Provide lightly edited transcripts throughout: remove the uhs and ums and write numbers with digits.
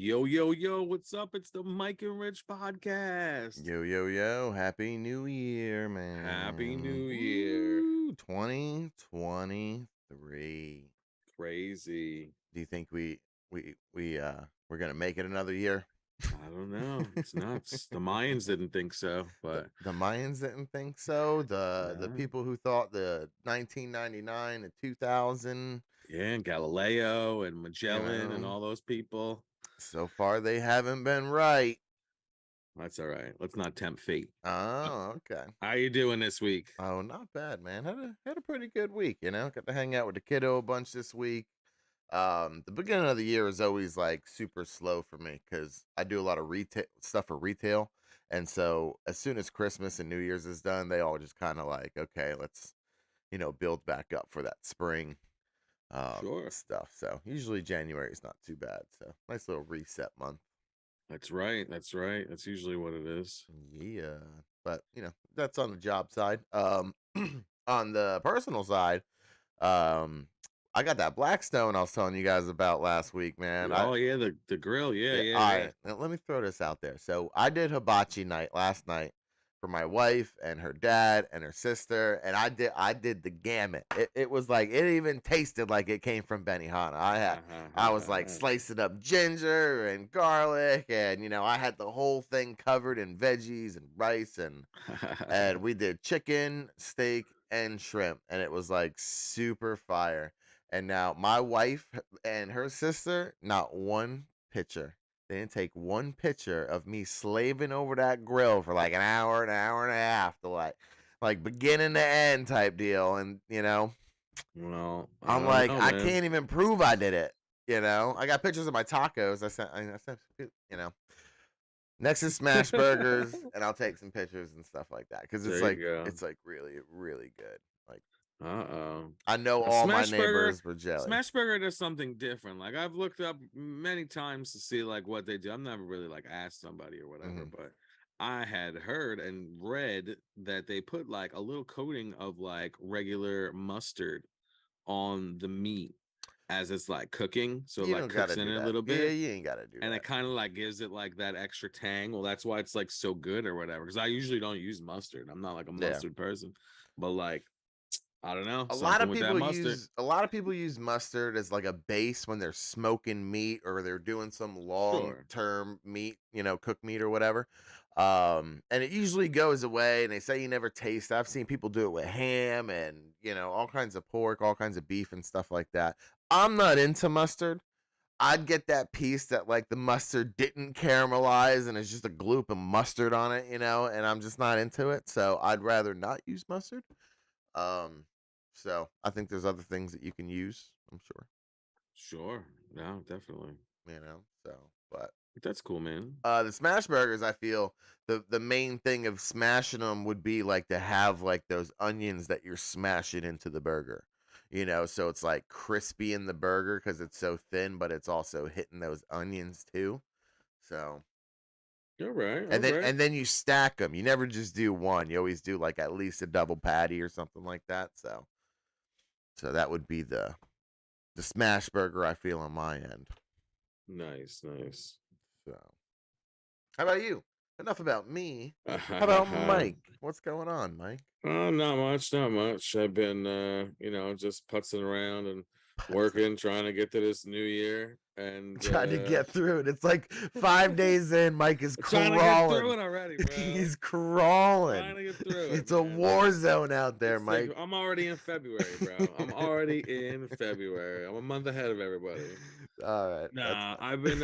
Yo, yo, yo, what's up? It's the Mike and Rich podcast. Yo, yo, yo. Happy New Year, Happy man. New Year. Woo, 2023. Crazy. Do you think we're gonna make it another year? I don't know. It's nuts. The Mayans didn't think so, but The Mayans didn't think so. The no. people who thought the 1999 and 2000, Yeah, and Galileo and you Magellan and know, all those people. so far they haven't been right. That's all right. Let's not tempt fate. Oh, okay. How you doing this week? Oh, not bad, man. Had a pretty good week, Got to hang out with the kiddo a bunch this week. The beginning of the year is always like super slow for me because I do a lot of retail stuff for retail. And so as soon as Christmas and New Year's is done, they all just kind of like, okay, let's, build back up for that spring Sure. stuff. So usually January is not too bad. So nice little reset month. That's right. That's right. That's usually what it is. Yeah. But that's on the job side. On the personal side, um, I got that Blackstone I was telling you guys about last week, man. Oh yeah, the grill. Yeah, Yeah, yeah, all yeah. right. Now, let me throw this out there. So I did hibachi night last night for my wife and her dad and her sister, and I did the gamut. It was like it even tasted like it came from Benihana. I was like slicing up ginger and garlic, and I had the whole thing covered in veggies and rice, and we did chicken, steak, and shrimp, and it was like super fire. And now my wife and her sister, not one picture. They didn't take one picture of me slaving over that grill for like an hour and a half to like beginning to end type deal. And Well, I I'm don't like, know, I man. can't even prove I did it. I got pictures of my tacos. I sent, next is smash burgers, and I'll take some pictures and stuff like that because There you go. it's like really really good. Like Uh-oh. I know A all my smash burger, neighbors were jelly. smash burger does something different. Like I've looked up many times to see like what they do. I've never really like asked somebody or whatever, Hmm. but I had heard and read that they put like a little coating of like regular mustard on the meat as it's like cooking. So it You like don't gotta cooks in do it a that. little Yeah, bit. you ain't gotta do And it that. kind of like gives it like that extra tang. Well, that's why it's like so good or whatever. Because I usually don't use mustard. I'm not like a Yeah. mustard person. But like, I don't know, A lot something of with that people mustard. use mustard as like a base when they're smoking meat or they're doing some long Sure. term meat, cooked meat or whatever. And it usually goes away and they say you never taste it. I've seen people do it with ham and, all kinds of pork, all kinds of beef and stuff like that. I'm not into mustard. I'd get that piece that like the mustard didn't caramelize and it's just a gloop of mustard on it, and I'm just not into it. So I'd rather not use mustard. Um, so I think there's other things that you can use, I'm sure, Sure. No, definitely. so but That's cool, man. the smash burgers, I feel the main thing of smashing them would be like to have like those onions that you're smashing into the burger. So it's like crispy in the burger because it's so thin, but it's also hitting those onions too. So All right. All and then right. and then you stack them. You never just do one. You always do like at least a double patty or something like that. So that would be the smash burger I feel on my end. Nice, nice. So how about you? Enough about me. How about Mike? What's going on, Mike? Oh, not much, not much. I've been just putzing around and working, trying to get to this new year. And Trying to get through it. It's like 5 days in. Mike is trying to get through crawling. it already, bro. He's crawling. Trying to get through it, It's a man. war zone out there, It's like Mike. I'm already in February, bro. I'm already in February. I'm a month ahead of everybody. All right. Nah, I've been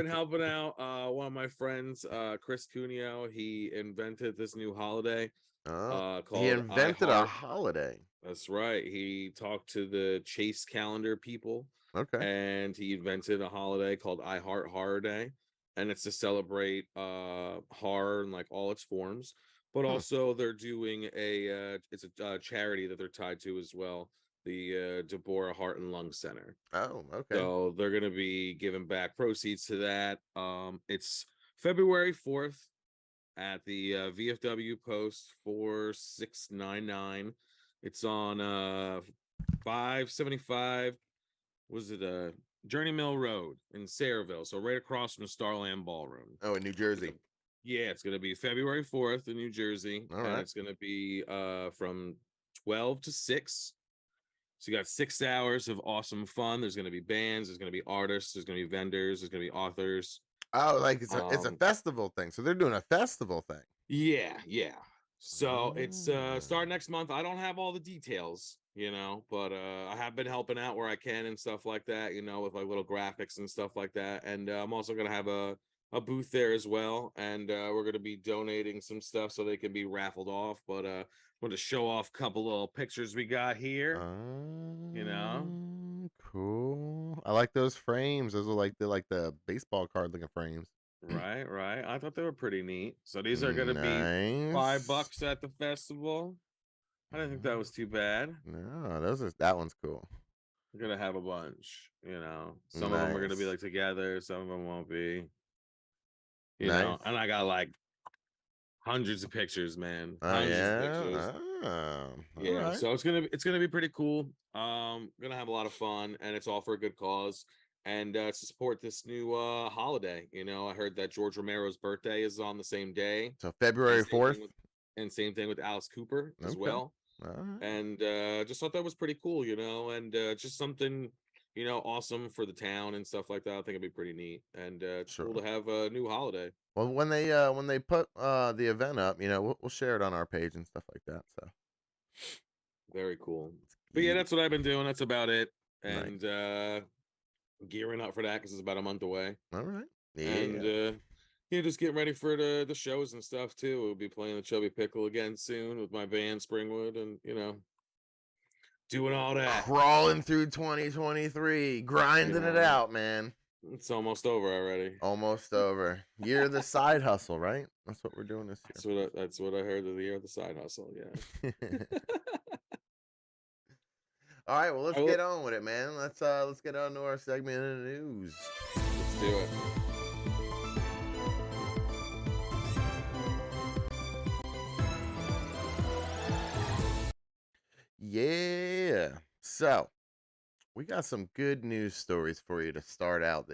helping out one of my friends, Chris Cuneo. He invented this new holiday Oh, he called I invented a Heart. holiday. That's right. He talked to the Chase calendar people Okay. and he invented a holiday called I Heart Horror Day. And it's to celebrate horror in like all its forms. But Hmm. also they're doing it's a charity that they're tied to as well, the Deborah Heart and Lung Center. Oh, okay. So they're going to be giving back proceeds to that. It's February 4th at the VFW post 4699. It's on 575. Was it Journey Mill Road in Sayreville, so right across from the Starland Ballroom. Oh, in New Jersey. Yeah, it's gonna be February 4th in New Jersey, All and right. it's gonna be from 12 to 6. So you got 6 hours of awesome fun. There's gonna be bands, there's gonna be artists, there's gonna be vendors, there's gonna be authors. Oh, like it's a festival thing. So they're doing a festival thing. Yeah. So it's Oh. start next month. I don't have all the details, but I have been helping out where I can and stuff like that, with like little graphics and stuff like that. And I'm also gonna have a booth there as well, and we're gonna be donating some stuff so they can be raffled off. But want to show off a couple little pictures we got here. Cool. I like those frames. Those are like the baseball card looking frames. Right. I thought they were pretty neat. So these are gonna be Nice. $5 at the festival. I didn't think that was too bad. No, that one's cool. We're gonna have a bunch, Some of them are gonna be Nice. like together, some of them won't be. Nice. And I got like hundreds of pictures, man. Oh Hundreds of yeah. pictures. All right. So it's gonna be pretty cool. Gonna have a lot of fun, and it's all for a good cause. And to support this new holiday. I heard that George Romero's birthday is on the same day. So February 4th. And same thing with Alice Cooper as Okay. well. All right. And just thought that was pretty cool, and just something awesome for the town and stuff like that. I think it'd be pretty neat, and it's cool to have a new holiday. Well, when they put the event up, we'll share it on our page and stuff like that. So very cool. But yeah, that's what I've been doing. That's about it. And nice. Gearing up for that because it's about a month away. All right. Yeah. And just getting ready for the shows and stuff too. We'll be playing the Chubby Pickle again soon with my band Springwood, and doing all that. Crawling through 2023, grinding it out, man. It's almost over already. Almost over. Year of the side hustle, right? That's what we're doing this year. That's what I heard of the year of the side hustle. Yeah. All right, well, let's get on with it, man. Let's get on to our segment of the news. Let's do it. Yeah. So we got some good news stories for you to start out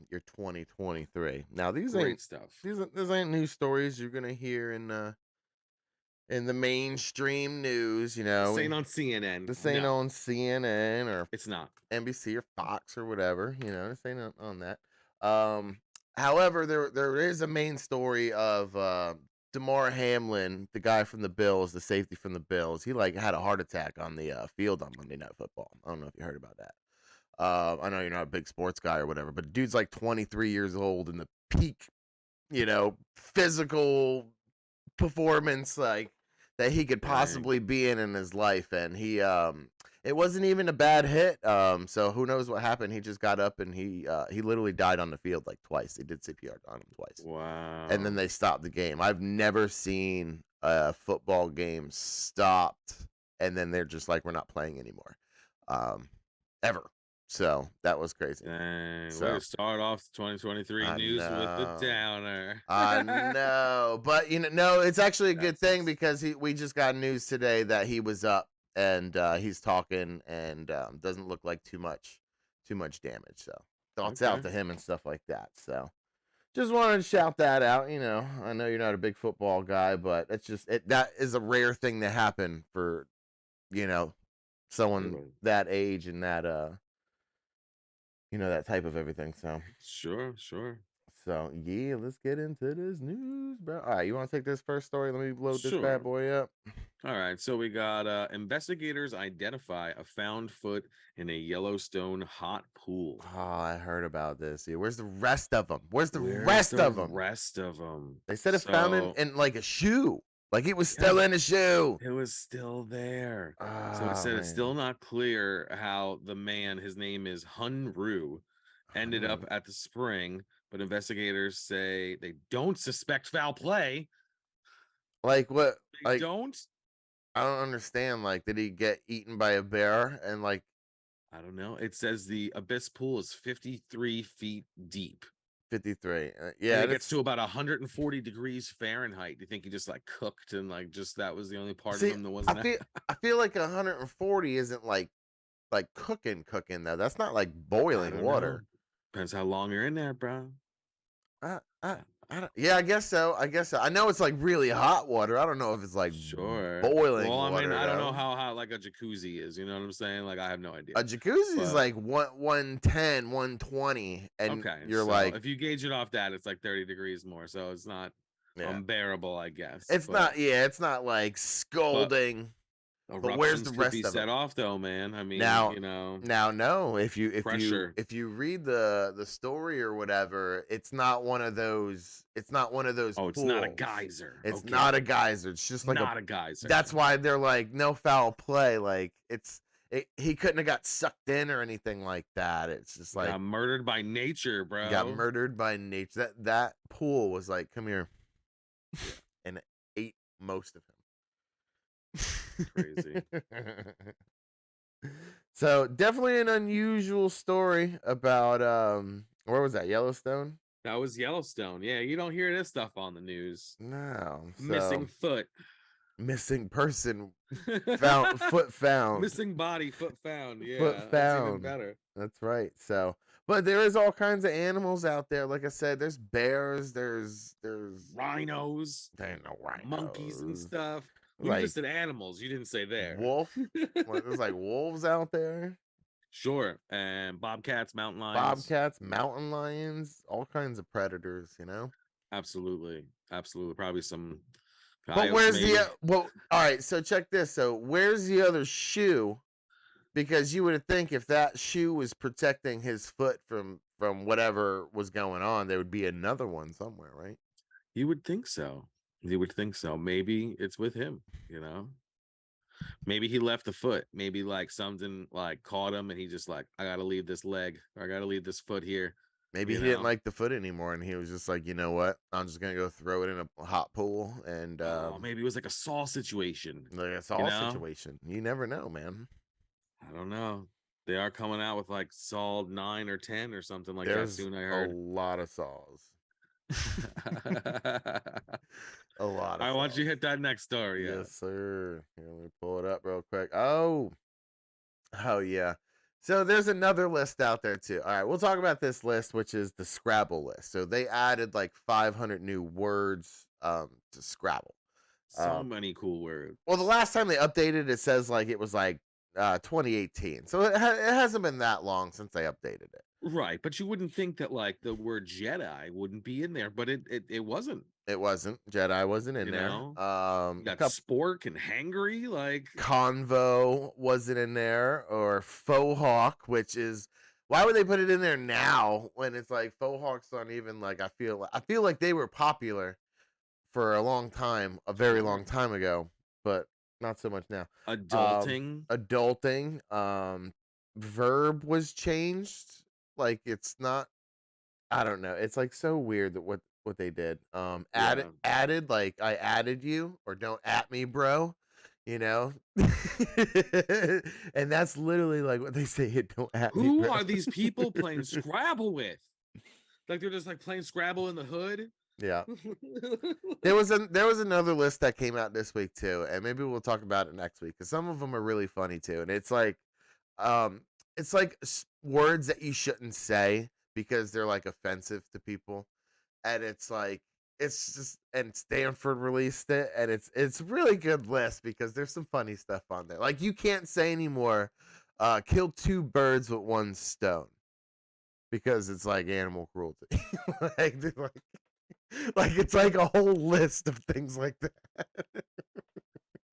your 2023. Now these great ain't stuff. These ain't news stories you're gonna hear in the mainstream news. This ain't on CNN. This ain't on CNN or it's not NBC or Fox or whatever. This ain't on that. However, there is a main story of Damar Hamlin, the guy from the Bills, the safety from the Bills. He had a heart attack on the field on Monday Night Football. I don't know if you heard about that. I know you're not a big sports guy or whatever, but dude's like 23 years old in the peak, physical performance that he could possibly be in his life, and he it wasn't even a bad hit. So who knows what happened? He just got up and he literally died on the field like twice. They did CPR on him twice. Wow. And then they stopped the game. I've never seen a football game stopped and then they're just like, we're not playing anymore. Ever. So that was crazy. Dang, way to start off 2023 news with the downer. I know, but no, it's actually a good thing because we just got news today that he was up and he's talking and doesn't look like too much damage. So thoughts out to him and stuff like that. So just wanted to shout that out. I know you're not a big football guy, but it's just that is a rare thing to happen for someone that age and that that type of everything. So sure. So yeah, let's get into this news, bro. All right, you want to take this first story? Let me load this bad boy up. All right, so we got investigators identify a found foot in a Yellowstone hot pool. Oh, I heard about this. Yeah, where's the rest of them? Where's the rest of them? They said it found in like a shoe. Like it was still in a shoe. It was still there. So it said it's still not clear how the man, his name is Hun Rue, ended up at the spring, but investigators say they don't suspect foul play. Like what? They don't? I don't understand. Like, did he get eaten by a bear? And like, I don't know. It says the abyss pool is 53 feet deep. 53. Yeah, it gets to about 140 degrees Fahrenheit. Do you think he just like cooked and like just that was the only part of him that wasn't? I feel like 140 isn't like like cooking though. That's not like I boiling don't know. water. Depends how long you're in there, bro. I, I, I don't, yeah, I guess so. I know it's like really hot water. I don't know if it's like Sure. boiling Well, I mean, water I don't know though. how hot like a jacuzzi is. You know what I'm saying? Like, I have no idea. A jacuzzi is But like 110, 120, and okay, you're so like, if you gauge it off that, it's like 30 degrees more, so it's not yeah, unbearable, I guess. it's not. Yeah, it's not like But scalding. But where's the eruptions could be rest of set it? off, though, man. I mean, Now, you know, no. pressure. If you read the story or whatever, it's not one of those. It's not one of those Oh, it's not a pools. geyser. It's Okay, not a geyser. It's just like not a geyser. That's why they're like no foul play. Like he couldn't have got sucked in or anything like that. It's just like Got murdered by nature, bro. got murdered by nature. That pool was like, come here, and ate most of him. Crazy. So definitely an unusual story about where was that, Yellowstone? That was Yellowstone. Yeah, you don't hear this stuff on the news. No. Missing foot. Missing person foot found. Missing body, foot found. Yeah, Foot that's found. even better. That's right. So, but there is all kinds of animals out there. Like I said, there's bears, there's Rhinos, there ain't no rhinos. monkeys and stuff. You Like just said animals. You didn't say there. wolf. There's like wolves out there. Sure. And bobcats, mountain lions. Bobcats, mountain lions, all kinds of predators, you know? Absolutely. Absolutely. Probably some But coyotes, where's maybe. all right, so check this. So where's the other shoe? Because you would think if that shoe was protecting his foot from whatever was going on, there would be another one somewhere, right? You would think so. You would think so. Maybe it's with him, you know? Maybe he left the foot. Maybe like something like caught him and he just like, I gotta leave this leg or I gotta leave this foot here. Maybe he didn't like the foot anymore and he was just like, you know what? I'm just gonna go throw it in a hot pool and maybe it was like a Saw situation. like a Saw situation. You never know, man. I don't know. They are coming out with like Saw 9 or 10 or something like that soon, I heard. A lot of Saws. A lot of I want you to Saws. hit that next story. Yes, sir. Here, let me pull it up real quick. Oh yeah. So there's another list out there too. All right, we'll talk about this list, which is the Scrabble list. So they added like 500 new words to Scrabble. So many cool words. Well, the last time they updated, it says like it was like 2018. So it hasn't been that long since they updated it. Right, but you wouldn't think that like the word Jedi wouldn't be in there, but it wasn't. It wasn't. Jedi wasn't in there. You got spork and hangry, like Convo wasn't in there, or faux hawk, which is why would they put it in there now when it's like faux hawks aren't even like I feel like they were popular for a long time, a very long time ago, but not so much now. Adulting. Verb was changed. Like it's not. I don't know. It's like so weird that what they did. Added like I added you or don't at me, bro. You know, and that's literally like what they say. Don't at me. Who are these people playing Scrabble with? Like they're just like playing Scrabble in the hood. Yeah. there was another list that came out this week too, and maybe we'll talk about it next week because some of them are really funny too. And it's like words that you shouldn't say because they're like offensive to people, and it's like it's just, and Stanford released it, and it's really good list because there's some funny stuff on there. Like you can't say anymore, kill 2 birds with 1 stone, because it's like animal cruelty. like it's like a whole list of things like that.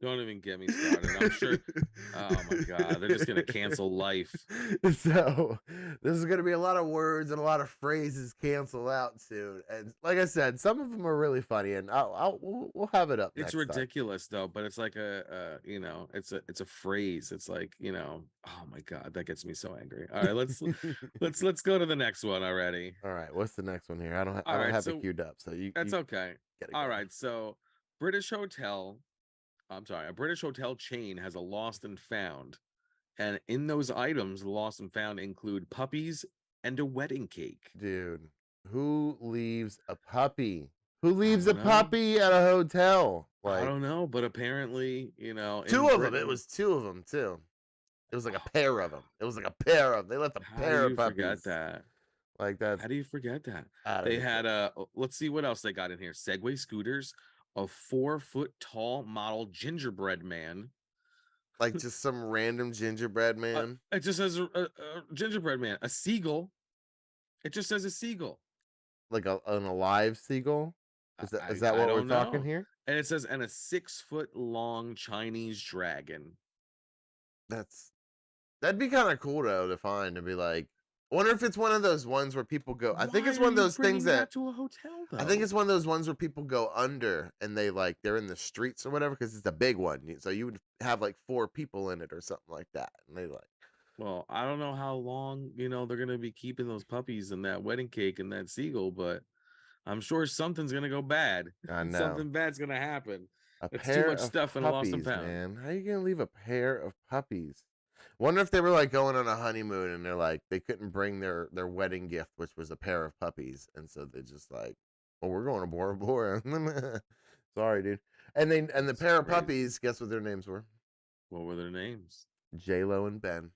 Don't even get me started. I'm sure. Oh my God, they're just gonna cancel life. So this is gonna be a lot of words and a lot of phrases canceled out soon. And like I said, some of them are really funny, and we'll have it up. It's ridiculous though, but it's like it's a phrase. It's like oh my God, that gets me so angry. All right, let's go to the next one already. All right, what's the next one here? I don't have it queued up, so that's okay. All right, so a British hotel chain has a lost and found. And in those items, the lost and found include puppies and a wedding cake. Dude, who leaves a puppy? Who leaves a puppy at a hotel? I don't know, but apparently, 2 of them. It was 2 of them too. It was like a pair of them. It was like a pair of. They left a How do pair of you forget puppies. that? Like that's How do you forget that? out of They this had world. let's see what else they got in here. Segway scooters, a 4-foot tall model gingerbread man. Like just some random gingerbread man. It just says a gingerbread man, a seagull. It just says a seagull. Like an alive seagull. Is that I what we're don't talking know. here? And it says, and a 6-foot long Chinese dragon. That'd be kind of cool though to find and be like, I wonder if it's one of those ones where people go. I think Why it's are one of you those things bringing that that to a hotel though? I think it's one of those ones where people go under and they're in the streets or whatever because it's a big one. So you would have like 4 people in it or something like that, and they like. Well, I don't know how long they're gonna be keeping those puppies and that wedding cake and that seagull, but I'm sure something's gonna go bad. I know. Something bad's gonna happen. A It's too pair much of stuff in a lost and puppies, found. man. How you gonna leave a pair of puppies? Wonder if they were like going on a honeymoon and they're like they couldn't bring their wedding gift, which was a pair of puppies, and so they just like, well, we're going to Bora Bora. Sorry, dude. And the That's pair of crazy. puppies, guess what their names were? What were their names? J-Lo and Ben.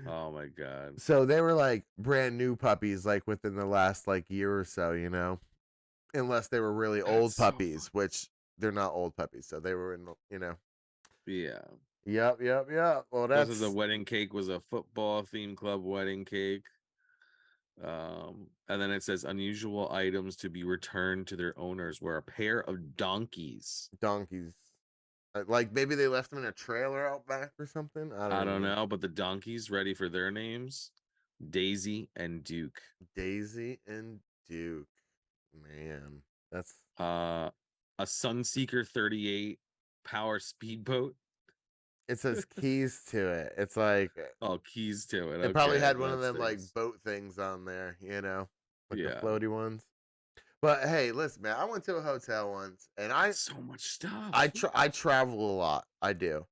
Oh my god. So they were like brand new puppies, like within the last like year or so, unless they were really old That's so puppies, which they're not old puppies. So they were Yeah. Yep. Well, This is that's a wedding cake was a football theme club wedding cake. And then it says unusual items to be returned to their owners were a pair of donkeys. donkeys. Like maybe they left them in a trailer out back or something. I don't know, but the donkeys ready for their names: Daisy and Duke. Daisy and Duke. Man, that's A Sunseeker 38 power speedboat. it says keys to it. It's like Oh, keys to it. it probably Okay, had one of that them like stinks. boat things on there, like the Yeah. floaty ones. But hey, listen, man, I went to a hotel once, and That's so much stuff. I travel a lot. I do,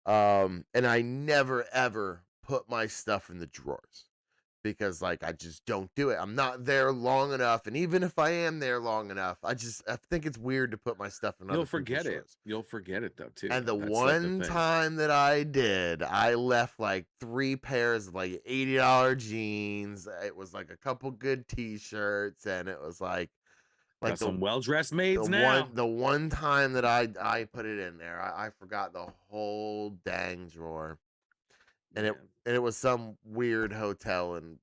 and I never ever put my stuff in the drawers because like I just don't do it. I'm not there long enough, and even if I am there long enough, I think it's weird to put my stuff in. You'll forget it. You'll forget it though too. And the That's one time that I did, I left like 3 pairs of like $80 jeans. It was like a couple good t-shirts, and it was like got some well-dressed maids now. The one time that I put it in there, I forgot the whole dang drawer. And it was some weird hotel in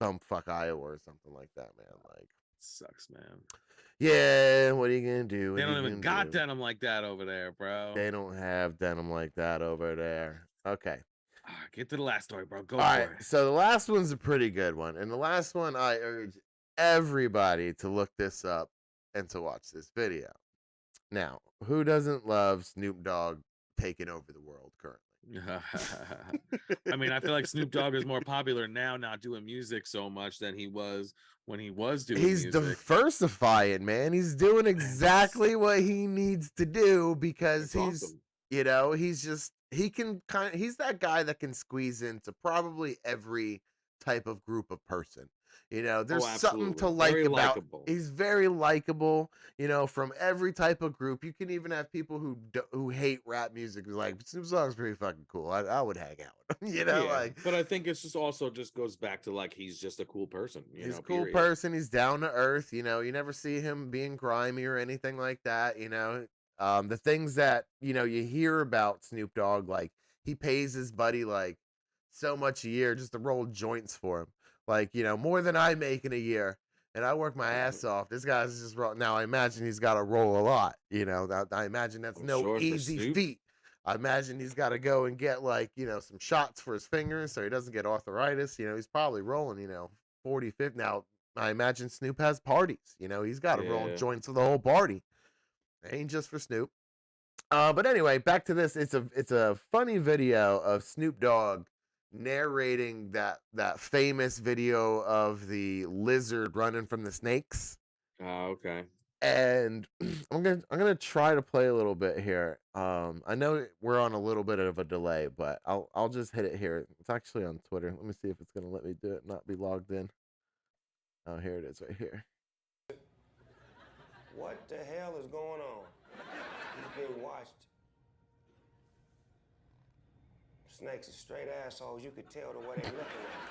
bumfuck Iowa or something like that, man. Like sucks, man. Yeah, what are you gonna do? They don't even got denim like that over there, bro. They don't have denim like that over there. Okay. Get to the last story, bro. Go All for right. it. So the last one's a pretty good one. And the last one, I urge everybody to look this up and to watch this video. Now, who doesn't love Snoop Dogg taking over the world currently? I mean, I feel like Snoop Dogg is more popular now, not doing music so much than he was when he was doing He's music. Diversifying, man. He's doing exactly what he needs to do because he's awesome. He's that guy that can squeeze into probably every type of group of person. There's something to like about. He's very likable. From every type of group. You can even have people who hate rap music who's like, Snoop Dogg's pretty fucking cool. I would hang out. But I think it's just goes back to like he's just a cool person. He's a cool person. He's down to earth. You never see him being grimy or anything like that. The things that you hear about Snoop Dogg, like he pays his buddy like so much a year just to roll joints for him. Like, more than I make in a year. And I work my ass off. This guy's just roll. Now, I imagine he's got to roll a lot. I imagine that's no easy feat. I imagine he's got to go and get, like, some shots for his fingers so he doesn't get arthritis. He's probably rolling, 40, 50. Now, I imagine Snoop has parties. He's got to roll joints for the whole party. It ain't just for Snoop. But anyway, back to this. It's a funny video of Snoop Dogg narrating that famous video of the lizard running from the snakes. Oh, okay. And I'm gonna try to play a little bit here. I know we're on a little bit of a delay, but I'll just hit it here. It's actually on Twitter. Let me see if it's gonna let me do it, not be logged in. Oh, here it is right here. What the hell is going on? He's being watched. Snakes are straight assholes. You could tell the way they're looking at him.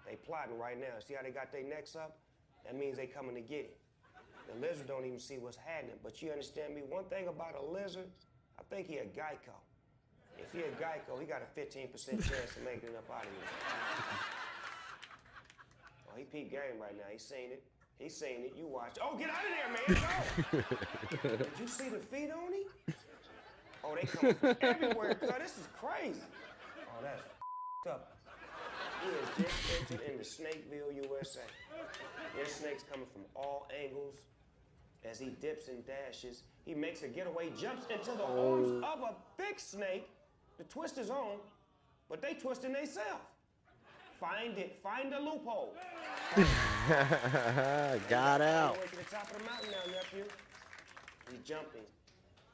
They plotting right now. See how they got their necks up? That means they coming to get it. The lizard don't even see what's happening. But you understand me? One thing about a lizard, I think he a Geico. If he a Geico, he got a 15% chance of making it up out of here. Oh, he peep game right now. He seen it. He seen it. You watch. Oh, get out of there, man. Go. Did you see the feet on him? Oh, they come from everywhere, cuz. This is crazy. Oh, that's up. He has just entered into Snakeville, USA. There's snakes coming from all angles. As he dips and dashes, he makes a getaway, jumps into the arms of a big snake. The twist is on, but they twisting themselves. Find it. Find the loophole. Got out. Way to the top of the mountain now, nephew. He's jumping.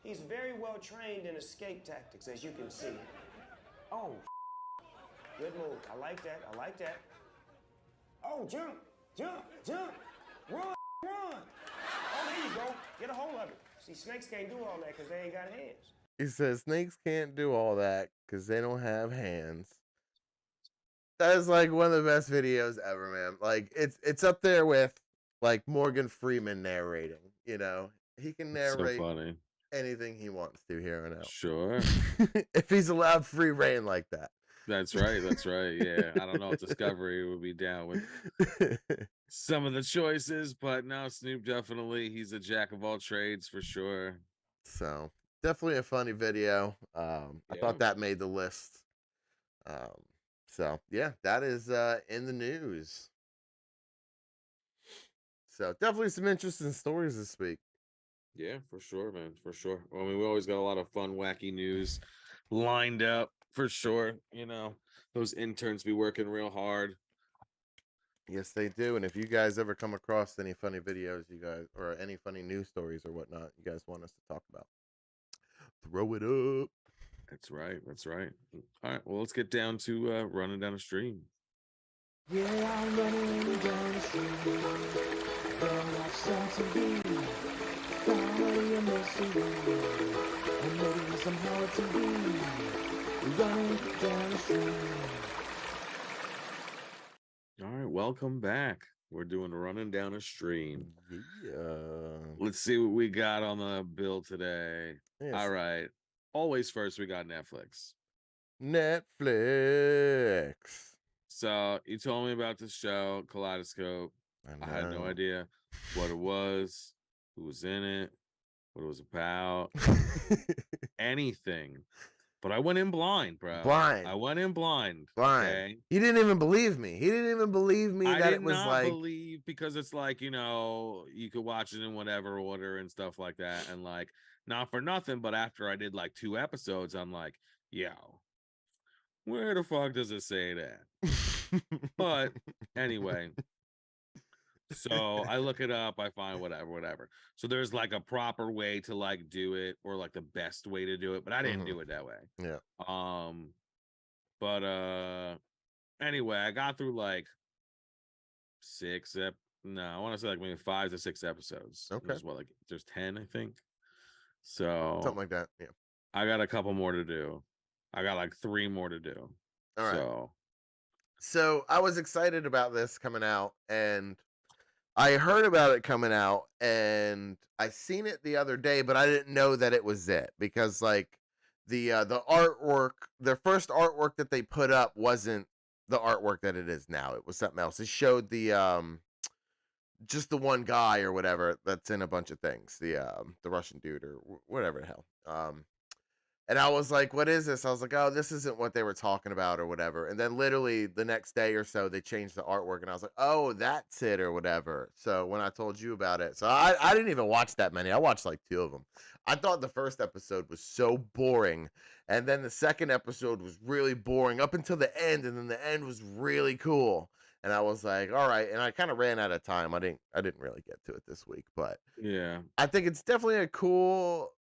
He's very well trained in escape tactics, as you can see. Oh, good move. I like that. I like that. Oh, jump, jump, jump. Run, run. Oh, there you go. Get a hold of it. See, snakes can't do all that because they ain't got hands. He says snakes can't do all that because they don't have hands. That is like one of the best videos ever, man. Like it's up there with like Morgan Freeman narrating. You know, he can narrate So funny. anything he wants to here and out. Sure. If he's allowed free reign like that. That's right. That's right. Yeah. I don't know if Discovery would be down with some of the choices, but no, Snoop definitely, he's a jack of all trades for sure. So definitely a funny video. I thought that made the list. So yeah, that is in the news. So definitely some interesting stories this week. Yeah, for sure, man. For sure. I mean, we always got a lot of fun, wacky news lined up for sure. You know, those interns be working real hard. Yes, they do. And if you guys ever come across any funny videos, you guys, or any funny news stories or whatnot, you guys want us to talk about, throw it up. That's right. That's right. All right. Well, let's get down to running down a stream. Yeah, I'm running down the street. Gonna watch some TV. Comedy and mystery. And maybe some horror TV. Running down the street. All right. Welcome back. We're doing running down a stream. Yeah. Let's see what we got on the bill today. Yes. All right. Always first, we got Netflix. Netflix. So you told me about the show Kaleidoscope. I had no idea what it was, who was in it, what it was about, anything. But I went in blind, bro. Blind. I went in blind. Blind. Okay? He didn't even believe me. He didn't even believe me that it was like. I did not believe, because it's like, you know, you could watch it in whatever order and stuff like that. And like, not for nothing, but after I did like 2 episodes, I'm like, yo, where the fuck does it say that? But anyway, so I look it up, I find whatever. So there's like a proper way to like do it, or like the best way to do it, but I didn't do it that way. Yeah. But anyway, I got through like I want to say like maybe 5 to 6 episodes. Okay. There's what, like there's 10, I think. So something like that. Yeah. I got a couple more to do. I got like 3 more to do. All right. So I was excited about this coming out, and I heard about it coming out, and I seen it the other day, but I didn't know that it was it, because like the artwork, their first artwork that they put up wasn't the artwork that it is now. It was something else. It showed the just the one guy or whatever that's in a bunch of things, the Russian dude or whatever the hell. And I was like, what is this? I was like, oh, this isn't what they were talking about or whatever. And then literally the next day or so, they changed the artwork, and I was like, oh, that's it or whatever. So when I told you about it, so I didn't even watch that many. I watched like 2 of them. I thought the first episode was so boring. And then the second episode was really boring up until the end. And then the end was really cool. And I was like, all right. And I kind of ran out of time. I didn't really get to it this week, but yeah, I think it's definitely a cool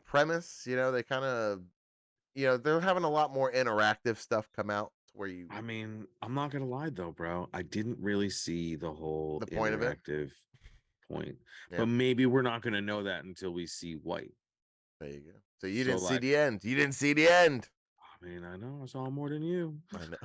premise. You know, they kind of, you know, they're having a lot more interactive stuff come out where you. I mean, I'm not gonna lie though, bro. I didn't really see the whole point of it. Point. Yeah. But maybe we're not gonna know that until we see White. There you go. So you So, didn't see like, the end. You didn't see the end. I mean, I know I saw more than you. I know.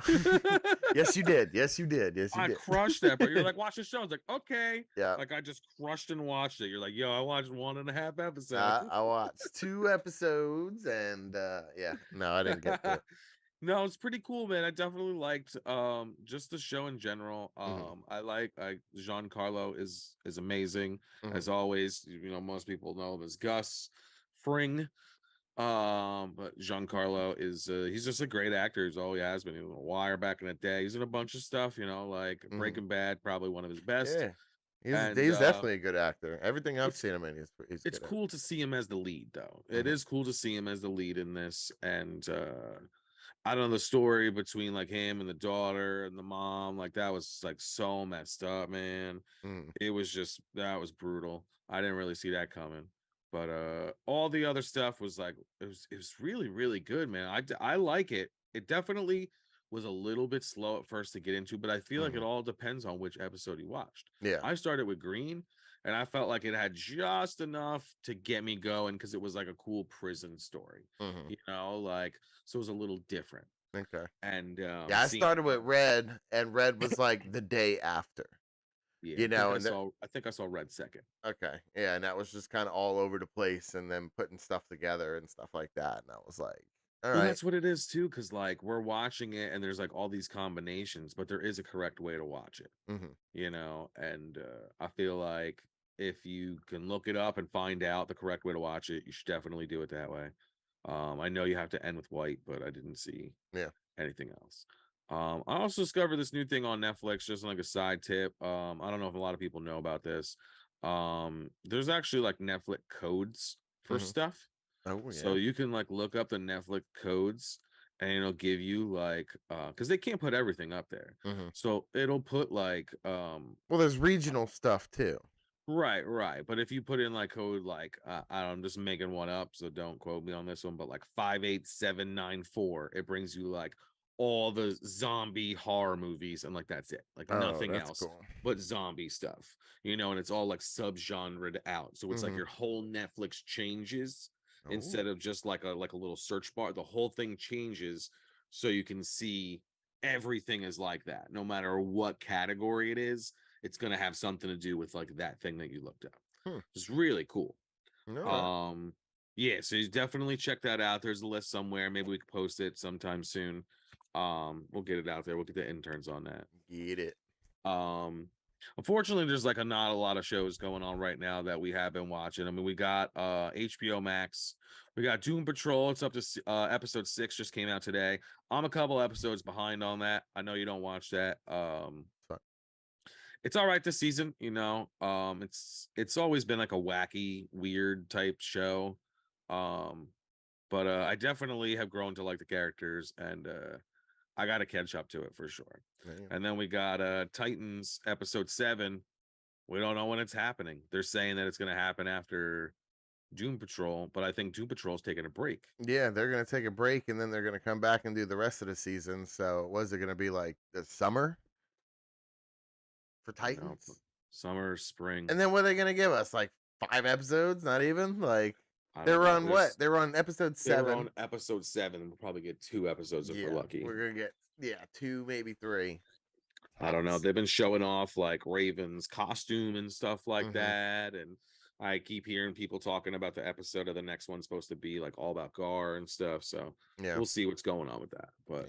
Yes, you did. Yes, you did. Yes, you I did. crushed that, but you're like, watch the show. It's like, okay. Yeah. Like, I just crushed and watched it. You're like, yo, I watched 1.5 episodes. I watched 2 episodes, and yeah, no, I didn't get to it. No, it's pretty cool, man. I definitely liked just the show in general. I like Giancarlo is amazing as always. You know, most people know him as Gus Fring. But Giancarlo is he's just a great actor. He's always has been. He was in Wire back in the day. He's in a bunch of stuff, you know, like Breaking Bad, probably one of his best. Yeah. He's definitely a good actor. Everything I've seen him in, he's it's good cool to see him as the lead, though. It is cool to see him as the lead in this, and I don't know, the story between like him and the daughter and the mom, like that was like so messed up, man. It was just, that was brutal. I didn't really see that coming. But all the other stuff was like, it was really, really good, man. I like it. It definitely was a little bit slow at first to get into, but I feel like it all depends on which episode you watched. Yeah. I started with Green, and I felt like it had just enough to get me going because it was like a cool prison story, you know, like, so it was a little different. Okay. And yeah, I started with Red, and Red was like the day after. Yeah, you know, I think I saw Red second. Okay, yeah, and that was just kind of all over the place, and then putting stuff together and stuff like that, and I was like, all right. That's what it is too, because like we're watching it, and there's like all these combinations, but there is a correct way to watch it, you know. And I feel like if you can look it up and find out the correct way to watch it, you should definitely do it that way. I know you have to end with White, but I didn't see anything else. I also discovered this new thing on Netflix, just like a side tip. I don't know if a lot of people know about this. There's actually like Netflix codes for stuff. Oh, yeah. So you can like look up the Netflix codes, and it'll give you like because they can't put everything up there. So it'll put like well, there's regional stuff too. Right. But if you put in like code like I'm just making one up, so don't quote me on this one, but like 58794, it brings you like all the zombie horror movies, and like that's it, like nothing else but zombie stuff, you know. And it's all like subgenred out, so it's like your whole Netflix changes. Instead of just like a little search bar, the whole thing changes, so you can see everything is like that. No matter what category it is, it's going to have something to do with like that thing that you looked up. It's really cool. Yeah, so you definitely check that out. There's a list somewhere. Maybe we could post it sometime soon. We'll get it out there. We'll get the interns on that. Get it. Unfortunately, there's like not a lot of shows going on right now that we have been watching. I mean, we got HboMax, we got Doom Patrol. It's up to episode 6, just came out today. I'm a couple episodes behind on that. I know you don't watch that. It's all right this season, you know. It's always been like a wacky, weird type show. But I definitely have grown to like the characters, and I got to catch up to it for sure. And then we got Titans episode 7. We don't know when it's happening. They're saying that it's going to happen after Doom Patrol, but I think Doom Patrol's taking a break. Yeah, they're going to take a break, and then they're going to come back and do the rest of the season. So was it going to be like the summer for Titans? Summer, spring. And then what are they going to give us? Like 5 episodes? Not even? Like they're on what? They're on episode 7. They're on episode 7. We'll probably get 2 episodes if we're lucky. We're going to get 2, maybe 3. I don't know. They've been showing off like Raven's costume and stuff like that. And I keep hearing people talking about the episode of the next one's supposed to be like all about Gar and stuff. So we'll see what's going on with that. But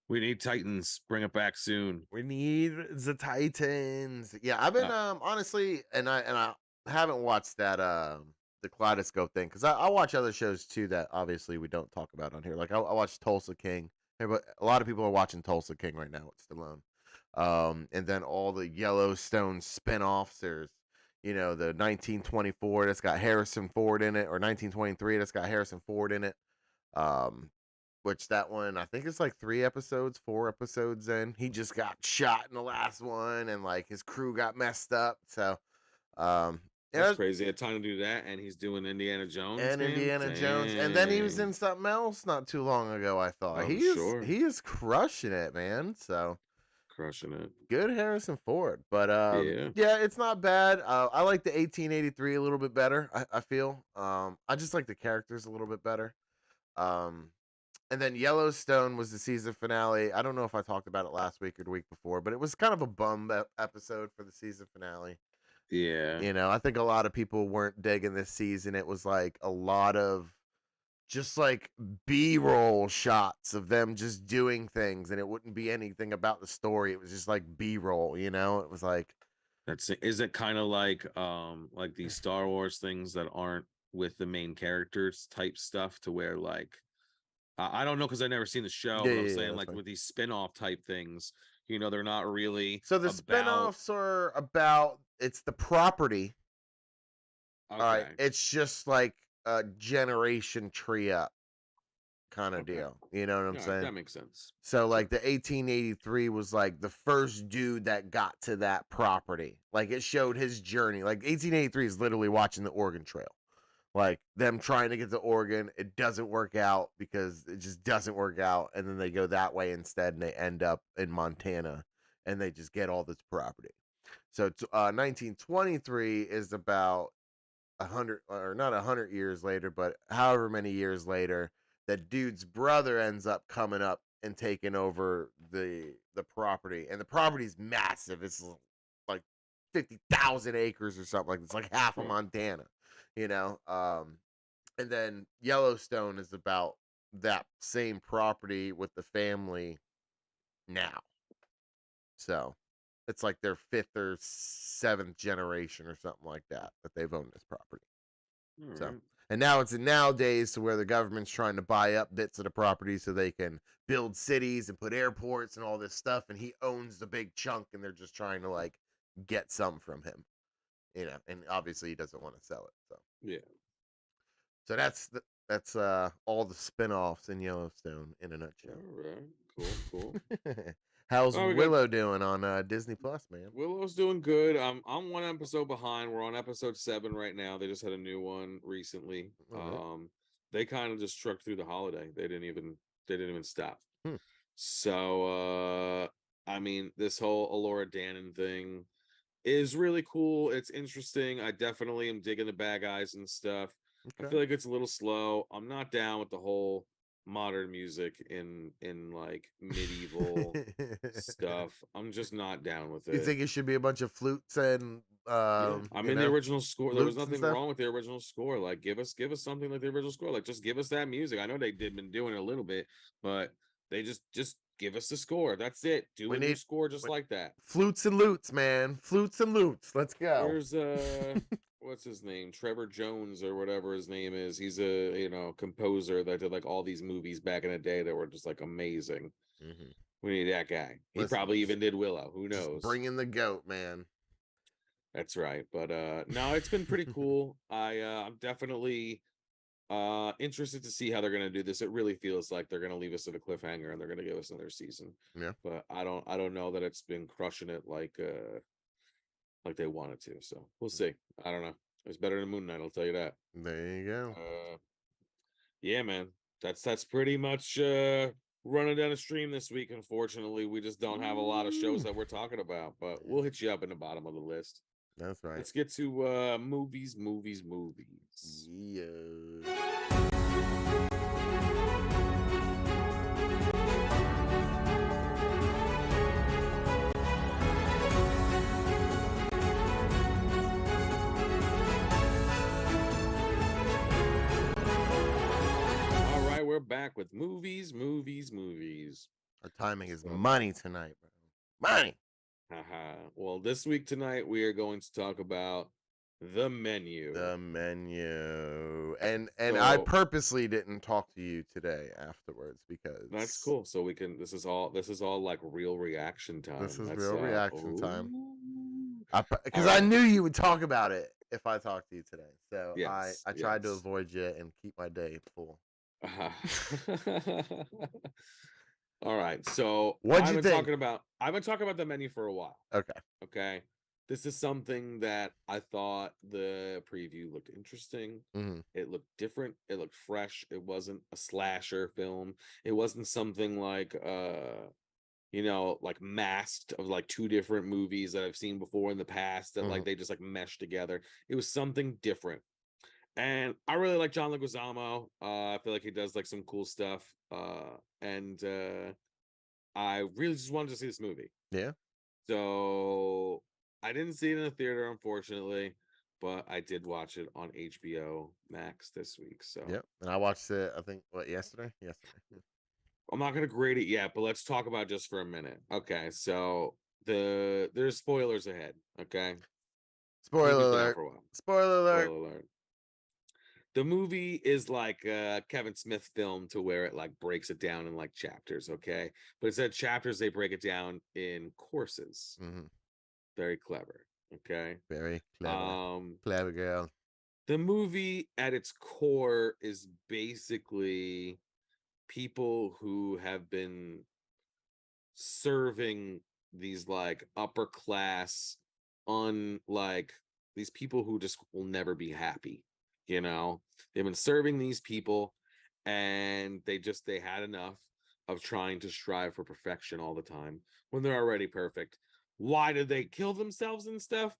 we need Titans. Bring it back soon. We need the Titans. Yeah, I've been honestly, and I haven't watched that the Kaleidoscope thing, because I watch other shows too that obviously we don't talk about on here. Like I watch Tulsa King. But a lot of people are watching Tulsa King right now with Stallone. And then all the Yellowstone spinoffs. There's, you know, the 1924 that's got Harrison Ford in it, or 1923 that's got Harrison Ford in it. Which that one, I think it's like 4 episodes in. He just got shot in the last one, and like his crew got messed up. So, that's crazy. Had time to do that, and he's doing Indiana Jones. And man. Indiana Jones, and then he was in something else not too long ago. I thought he is crushing it, man. So crushing it. Good Harrison Ford, but Yeah. yeah, it's not bad. I like the 1883 a little bit better. I feel I just like the characters a little bit better. Um, and then Yellowstone was the season finale. I don't know if I talked about it last week or the week before, but it was kind of a bum episode for the season finale. Yeah. You know, I think a lot of people weren't digging this season. It was like a lot of just like B-roll shots of them just doing things, and it wouldn't be anything about the story. It was just like B-roll, you know? It was like Is it kind of like these Star Wars things that aren't with the main characters type stuff, to where like I don't know because I've never seen the show, but I'm saying that's like fine. with these spin-off type things, they're not really So the about. spin-offs are about it's the property. Okay. All right, it's just like a generation tree up kind of Okay. deal. You know what I'm Yeah, saying? that makes sense. So like the 1883 was like the first dude that got to that property. Like it showed his journey. Like 1883 is literally watching the Oregon Trail. Like them trying to get to Oregon, it doesn't work out because it just doesn't work out, and then they go that way instead, and they end up in Montana, and they just get all this property. So 1923 is about 100, or not 100 years later, but however many years later, that dude's brother ends up coming up and taking over the property, and the property's massive. It's like 50,000 acres or something. Like it's like half of Montana, you know. And then Yellowstone is about that same property with the family now. So it's like their fifth or seventh generation or something like that they've owned this property. All So right. and now it's nowadays to where the government's trying to buy up bits of the property so they can build cities and put airports and all this stuff, and he owns the big chunk, and they're just trying to like get some from him, you know, and obviously he doesn't want to sell it. So Yeah. so that's all the spin-offs in Yellowstone in a nutshell. All right. Cool. How's Oh, we got- Willow doing on Disney Plus, man? Willow's doing good. I'm one episode behind. We're on episode 7 right now. They just had a new one recently. Alright. They kind of just struck through the holiday. They didn't even stop. Hmm. So I mean, this whole Alora Dannon thing is really cool. It's interesting. I definitely am digging the bad guys and stuff. I feel like it's a little slow. I'm not down with the whole modern music in like medieval stuff. I'm just not down with You it. think it should be a bunch of flutes and Yeah. I mean, the original score, there was loops and nothing stuff? wrong with the original score. Like give us something like the original score. Like just give us that music. I know they did been doing it a little bit, but they just give us the score. That's it. Do We a new need- score just like that. Flutes and lutes, man. Flutes and lutes. Let's go. There's what's his name? Trevor Jones or whatever his name is. He's a composer that did like all these movies back in the day that were just like amazing. Mhm. We need that guy. He Listen, probably even did Willow. Who Just knows? bring in the goat, man. That's right. But no, it's been pretty cool. I'm definitely interested to see how they're gonna do this. It really feels like they're gonna leave us at a cliffhanger and they're gonna give us another season. Yeah. But I don't know that it's been crushing it like they wanted to. So we'll see. I don't know. It's better than Moon Knight, I'll tell you that. There you go. Yeah, man. That's pretty much running down a stream this week. Unfortunately, we just don't have a lot of shows that we're talking about, but we'll hit you up in the bottom of the list. That's right. Let's get to movies. Yeah. All right, we're back with movies. Our timing is money tonight, bro. Money. Well, this week tonight we are going to talk about The Menu. The Menu. And I purposely didn't talk to you today afterwards because That's cool. So we can. This is all like real reaction time. This is real reaction time. Ooh. Because I knew you would talk about it if I talked to you today. So Yes, I tried to yes. avoid you and keep my day full. All right. So What'd you think? I've been talking about The Menu for a while. Okay. This is something that I thought the preview looked interesting. Mm-hmm. It looked different. It looked fresh. It wasn't a slasher film. It wasn't something like like masked of like two different movies that I've seen before in the past that like they just like meshed together. It was something different. And I really like John Leguizamo. I feel like he does like some cool stuff. And I really just wanted to see this movie. Yeah. So I didn't see it in the theater, unfortunately, but I did watch it on HBO Max this week. So Yep. And I watched it, I think, yesterday? Yesterday. I'm not gonna grade it yet, but let's talk about it just for a minute. Okay, so there's spoilers ahead. Okay. Spoiler Movie's been out alert. for a while. Spoiler alert. Spoiler alert. The movie is like a Kevin Smith film to where it like breaks it down in like chapters, okay? But instead of chapters, they break it down in courses. Very clever, okay? Very clever. Clever girl. The movie at its core is basically people who have been serving these like upper class, unlike these people who just will never be happy. They've been serving these people and they had enough of trying to strive for perfection all the time when they're already perfect. Why did they kill themselves and stuff?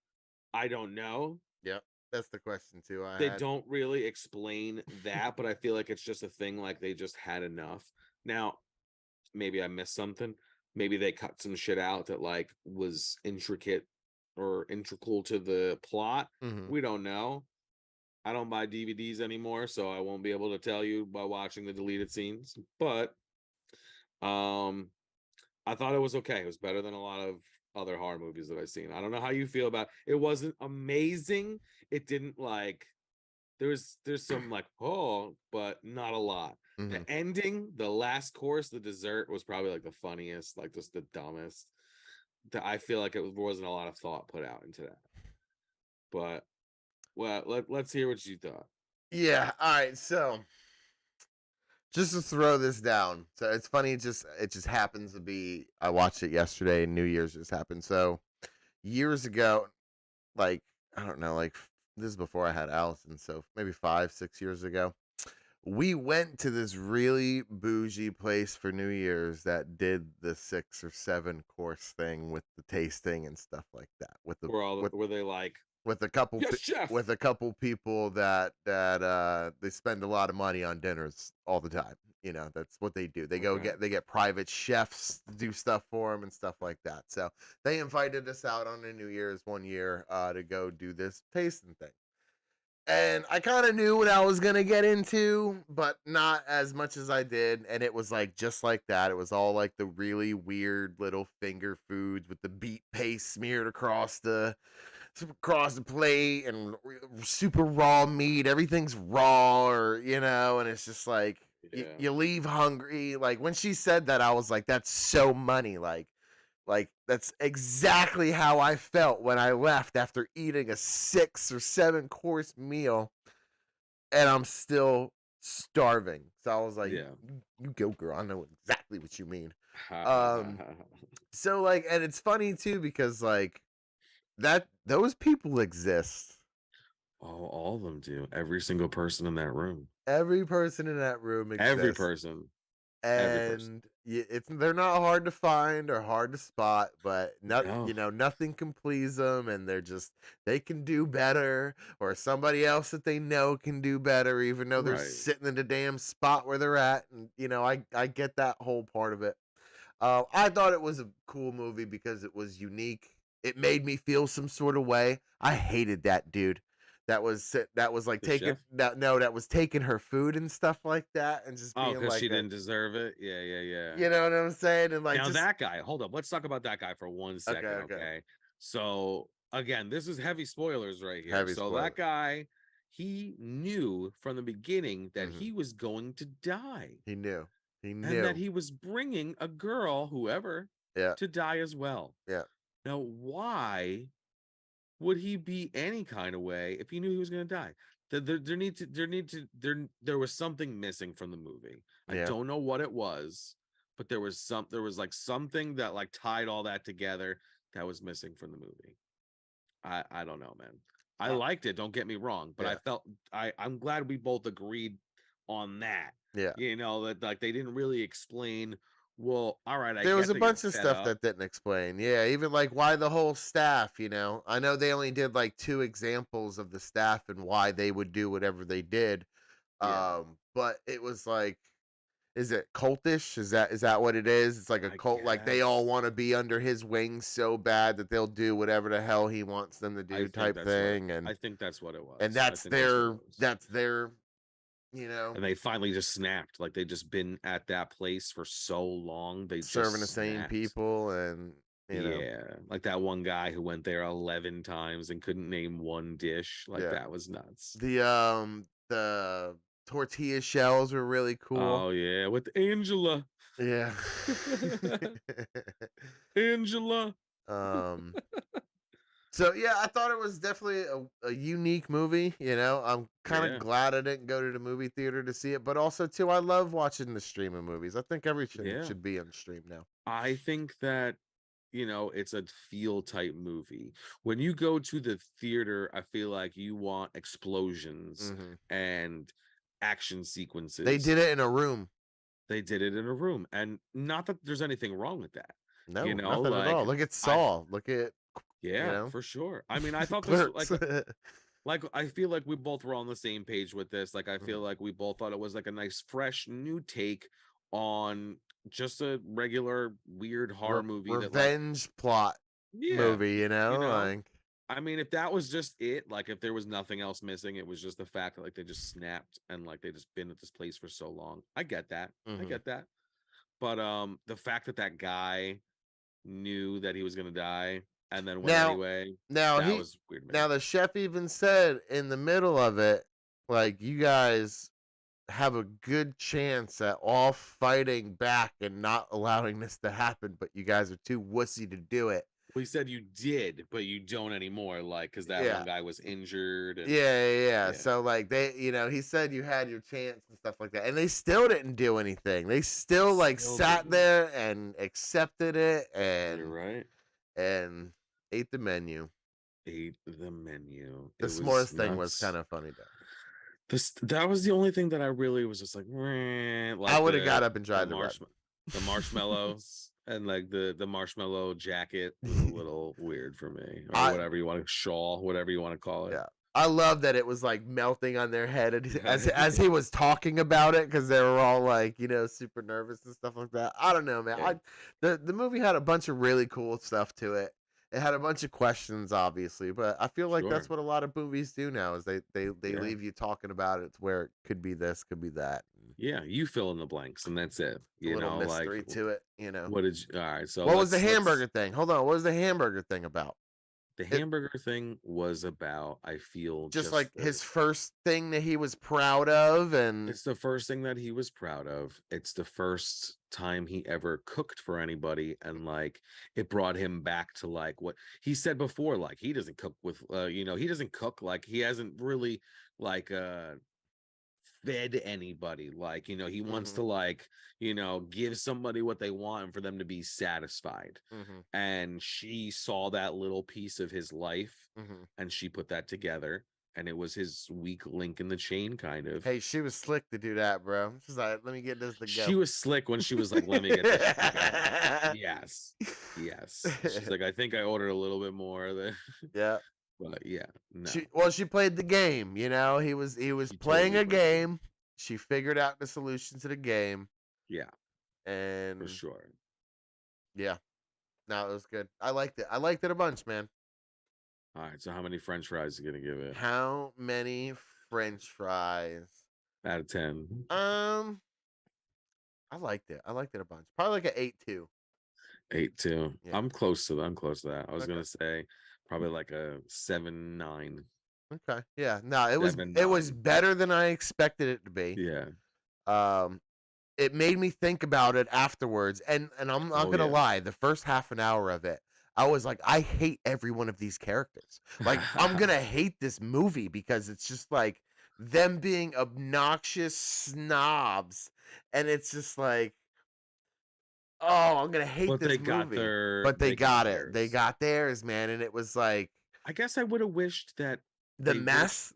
I don't know. Yep, that's the question too. They don't really explain that, but I feel like it's just a thing, like they just had enough. Now, maybe I missed something. Maybe they cut some shit out that like was intricate or integral to the plot. We don't know. I don't buy DVDs anymore, so I won't be able to tell you by watching the deleted scenes. But I thought it was okay. It was better than a lot of other horror movies that I've seen. I don't know how you feel about it. It wasn't amazing. It didn't like there's some like but not a lot. The ending, the last course, the dessert was probably like the funniest, like just the dumbest. I feel like it wasn't a lot of thought put out into that. But well, let's hear what you thought. Yeah. All right. So, just to throw this down. So it's funny. It just happens to be. I watched it yesterday. New Year's just happened. So years ago, like I don't know, like this is before I had Allison. So maybe 5-6 years ago, we went to this really bougie place for New Year's that did the 6 or 7 course thing with the tasting and stuff like that. Were they like? With a couple yes, chef. With a couple people that they spend a lot of money on dinners all the time. That's what they do. They get private chefs to do stuff for them and stuff like that. So they invited us out on a New Year's one year to go do this tasting thing. And I kind of knew what I was going to get into, but not as much as I did. And it was like just like that. It was all like the really weird little finger foods with the beet paste smeared across the plate and super raw meat. Everything's raw, and it's just like you leave hungry. Like when she said that, I was like, that's so money. Like that's exactly how I felt when I left after eating a 6 or 7 course meal and I'm still starving. So I was like, you go, girl. I know exactly what you mean. So like, and it's funny too, because like, those people exist. Oh, all of them do. Every single person in that room. Every person in that room exists. Every person. And they're not hard to find or hard to spot, but nothing can please them, and they can do better, or somebody else that they know can do better, even though they're sitting in the damn spot where they're at. And I get that whole part of it. I thought it was a cool movie because it was unique. It made me feel some sort of way. I hated that dude. That was like taking her food and stuff like that, and just being because like she didn't deserve it. Yeah. You know what I'm saying? And like now that guy. Hold up, let's talk about that guy for 1 second. Okay. So again, this is heavy spoilers right here. That guy, he knew from the beginning that he was going to die. He knew, and that he was bringing a girl, whoever, to die as well. Yeah. Now, why would he be any kind of way if he knew he was going to die? There was something missing from the movie. I don't know what it was, but there was like something that like tied all that together that was missing from the movie. I don't know, man. I liked it. Don't get me wrong, but I felt I'm glad we both agreed on that. Yeah. That like they didn't really explain Well, all right. There was get a that you're bunch of fed stuff up. that didn't explain. Yeah, even like why the whole staff, you know. I know they only did like 2 examples of the staff and why they would do whatever they did. Yeah. But it was like, is it cultish? Is that what it is? It's like a I cult, like they all guess. want to be under his wings so bad that they'll do whatever the hell he wants them to I do, think type that's what. thing. I think that's what it And was. I that's think that's what it their was. you know, And they finally just snapped. Like they just been at that place for so long. They serving the just same snapped. people, and you know, Yeah, like that one guy who went there 11 times and couldn't name one dish. Like yeah. that was nuts. The tortilla shells were really cool. Oh yeah, with Angela. Yeah. Angela. So yeah, I thought it was definitely a unique movie. You know, I'm kind of Yeah. glad I didn't go to the movie theater to see it, but also too, I love watching the streaming movies. I think everything Yeah. should be on stream now. I think that it's a feel type movie. When you go to the theater, I feel like you want explosions and action sequences. They did it in a room. They did it in a room, and not that there's anything wrong with that. No, You know, nothing at all. like Look at Saw. Look at yeah, know? for sure. I mean, I thought this Clerks. like I feel like we both were on the same page with this. Like I feel like we both thought it was like a nice, fresh, new take on just a regular weird horror movie revenge plot movie, you know? Like, I mean, if that was just it, like if there was nothing else missing, it was just the fact that like they just snapped and like they just been at this place for so long. I get that. I get that. But the fact that that guy knew that he was gonna die and then went anyway. Now that was weird. Now the chef even said in the middle of it, like, you guys have a good chance at all fighting back and not allowing this to happen, but you guys are too wussy to do it. Well, he said you did, but you don't anymore, like because that one guy was injured. And, yeah. So like they, you know, he said you had your chance and stuff like that, and they still didn't do anything. They still like sat there and accepted it, and you're right, and ate the menu. The s'mores thing was kind of funny though. That was the only thing that I really was just like I would have got up and tried the marshmallows and like the marshmallow jacket was a little weird for me, or whatever you want to shawl, whatever you want to call it. Yeah, I love that it was like melting on their head as he was talking about it, because they were all like, you know, super nervous and stuff like that. I don't know, man. Yeah. The movie had a bunch of really cool stuff to it. It had a bunch of questions, obviously, but I feel like that's what a lot of movies do now, is they leave you talking about it to where it could be this, could be that. Yeah, you fill in the blanks, and that's it. You a little know, mystery like to it. You know, what did you? All right, so what was the hamburger thing? Hold on, what was the hamburger thing about? The hamburger thing was about, I feel, just like his first thing that he was proud of, and it's the first thing that he was proud of. It's the first time he ever cooked for anybody, and like it brought him back to like what he said before. Like he doesn't cook with, he doesn't cook, like he hasn't really like fed anybody, like, he wants to like, give somebody what they want and for them to be satisfied. And she saw that little piece of his life, and she put that together, and it was his weak link in the chain, kind of. Hey, she was slick to do that, bro. She's like, let me get this to go. She was slick when she was like, let me get this to go. Yes She's like, I think I ordered a little bit more than yeah. But yeah, no. She played the game, you know. He was playing a game. She figured out the solution to the game. Yeah. And for sure. Yeah. No, it was good. I liked it. I liked it a bunch, man. All right, so how many French fries are you gonna give it? How many French fries? Out of 10. I liked it. I liked it a bunch. Probably like an 8.2. 8.2. Yeah. I'm close to that. I was gonna say probably like a 7.9. Okay. Yeah. No, it was better than I expected it to be. Yeah. It made me think about it afterwards, and I'm not gonna lie, the first half an hour of it, I was like, I hate every one of these characters. Like, I'm gonna hate this movie because it's just like them being obnoxious snobs, and it's just like, oh, I'm gonna hate this movie. But they got it. They got theirs, man, and it was like, I guess I would have wished that The mess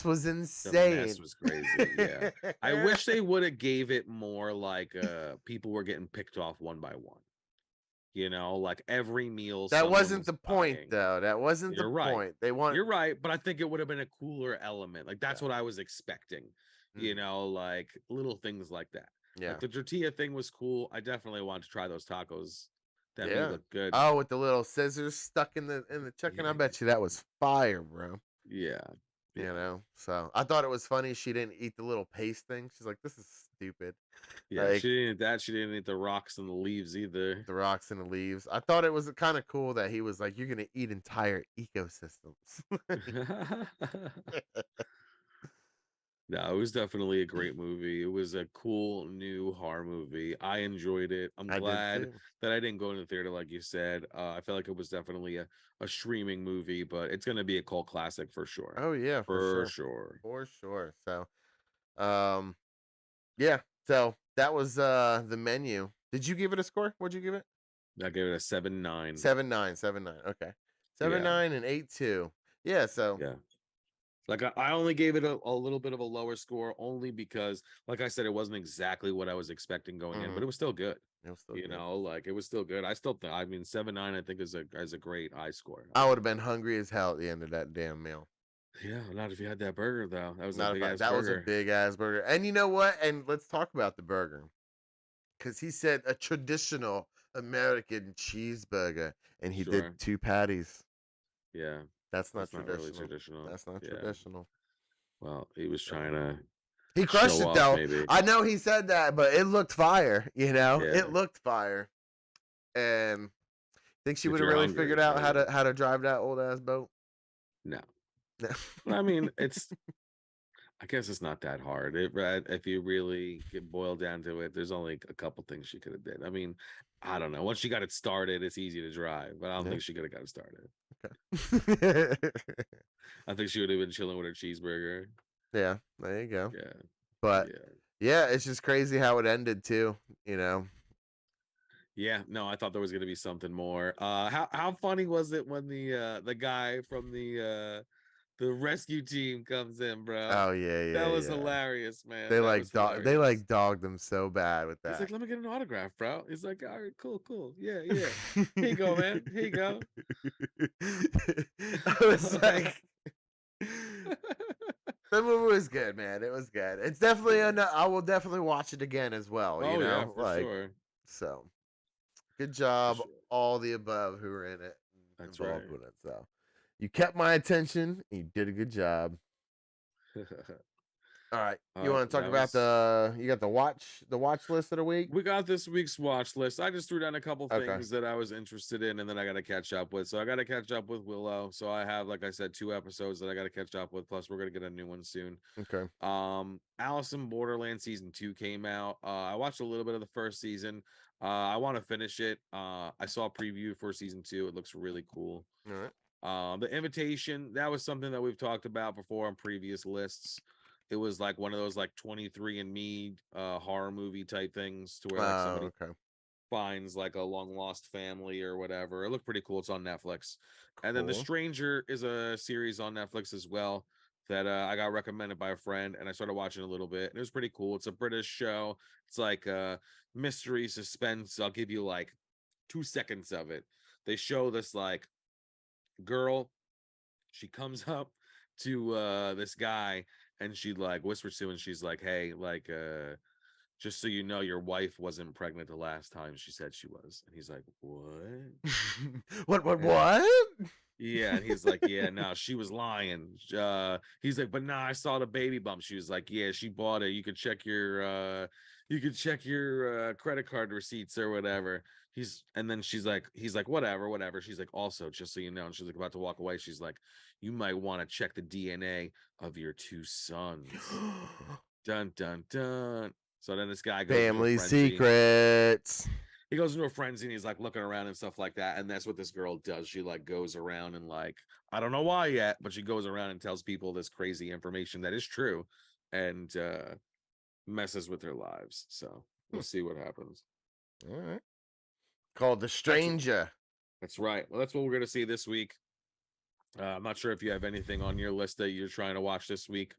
was the insane. mess was crazy. Yeah, I wish they would have gave it more like people were getting picked off one by one. You know, like every meal. That someone wasn't was the point, dying. though. That wasn't You're the right. point. They want. You're right, but I think it would have been a cooler element. Like that's what I was expecting. You Mhm. know, like little things like that. Yeah. Like the tortilla thing was cool. I definitely wanted to try those tacos. That meat Yeah. looked good. Oh, with the little scissors stuck in the chicken. I Yeah. bet you that was fire, bro. Yeah. You know. So I thought it was funny she didn't eat the little paste thing. She's like, "This is stupid." Yeah, Like, she didn't eat that. She didn't eat the rocks and the leaves either. the rocks and the leaves. I thought it was kind of cool that he was like, "You're gonna eat entire ecosystems." No, it was definitely a great movie. It was a cool new horror movie. I enjoyed it. I'm I did glad too. that I didn't go in the theater like you said. I feel like it was definitely a streaming movie, but it's gonna be a cult classic for sure. Oh yeah, For sure. for sure. So, yeah. So that was the menu. Did you give it a score? What'd you give it? I gave it a 7.9. 7.9, 7.9. Okay, 7.9 and 8.2. Yeah. So Yeah. Like I only gave it a little bit of a lower score only because, like I said, it wasn't exactly what I was expecting going in, but it was still good. it was still You good. know, like it was still good. I still think, I mean, 7.9, I think is a great high score. I would have been hungry as hell at the end of that damn meal. Yeah, not if you had that burger though. That was Not a if big ass that was a burger. big ass burger. And you know what? And let's talk about the burger. Because he said a traditional American cheeseburger, and he Sure. did 2 patties. Yeah, That's not that's not really traditional. traditional. That's not Yeah. traditional. Well, he was trying to He crushed show it off, though. maybe. I know he said that, but it looked fire. You know, Yeah. it looked fire. And think she If would have you're really hungry, figured out maybe. how to drive that old ass boat? No. No. I mean, I guess it's not that hard. If you really get boiled down to it, there's only a couple things she could have did. I mean, I don't know. Once she got it started, it's easy to drive, but I don't Yeah. think she could have got it started. Okay. I think she would have been chilling with her cheeseburger. Yeah, there you go. Yeah. But Yeah. yeah, it's just crazy how it ended too. You know. Yeah, no, I thought there was gonna be something more. How funny was it when the guy from the rescue team comes in, bro? Oh yeah, yeah. That was yeah. hilarious, man. They That like was they hilarious. like dogged them so bad with He's that. like, let me get an autograph, bro. He's like, all right, cool. Yeah. Here you go, man. Here you go. I was like, the movie was good, man. It was good. It's definitely I will definitely watch it again as well. Oh You know, yeah, for like sure. so. Good job, sure. all the above who were in it, That's involved right. with it. So, you kept my attention. And you did a good job. All right, you want to talk about you got the watch list of the week? We got this week's watch list. I just threw down a couple Okay. things that I was interested in, and then I got to catch up with. So I got to catch up with Willow. So I have, like I said, 2 episodes that I got to catch up with. Plus, we're gonna get a new one soon. Okay. Alice in Borderland season 2 came out. I watched a little bit of the first season. I want to finish it. I saw a preview for season 2. It looks really cool. All right. The Invitation, that was something that we've talked about before on previous lists. It was like one of those like 23andMe horror movie type things to where like somebody finds like a long lost family or whatever. It looked pretty cool. It's on Netflix. Cool. And then The Stranger is a series on Netflix as well that I got recommended by a friend, and I started watching a little bit, and it was pretty cool. It's a British show. It's like mystery suspense. I'll give you like 2 seconds of it. They show this like girl. She comes up to this guy, and she like whispers to him, and she's like, hey, like just so you know, your wife wasn't pregnant the last time she said she was. And he's like, what? what? Yeah, and he's like, yeah, no, she was lying. He's like, but nah, I saw the baby bump. She was like, yeah, she bought it. You could check your credit card receipts or whatever. He's like, whatever. She's like, also, just so you know, and she's like about to walk away. She's like, you might want to check the DNA of your 2 sons. Dun dun dun. So then this guy goes Family secrets. He goes into a frenzy, and he's like looking around and stuff like that. And that's what this girl does. She like goes around and like, I don't know why yet, but she goes around and tells people this crazy information that is true, and messes with their lives. So we'll see what happens. All right. Called The Stranger. That's right. Well, that's what we're gonna see this week. I'm not sure if you have anything on your list that you're trying to watch this week.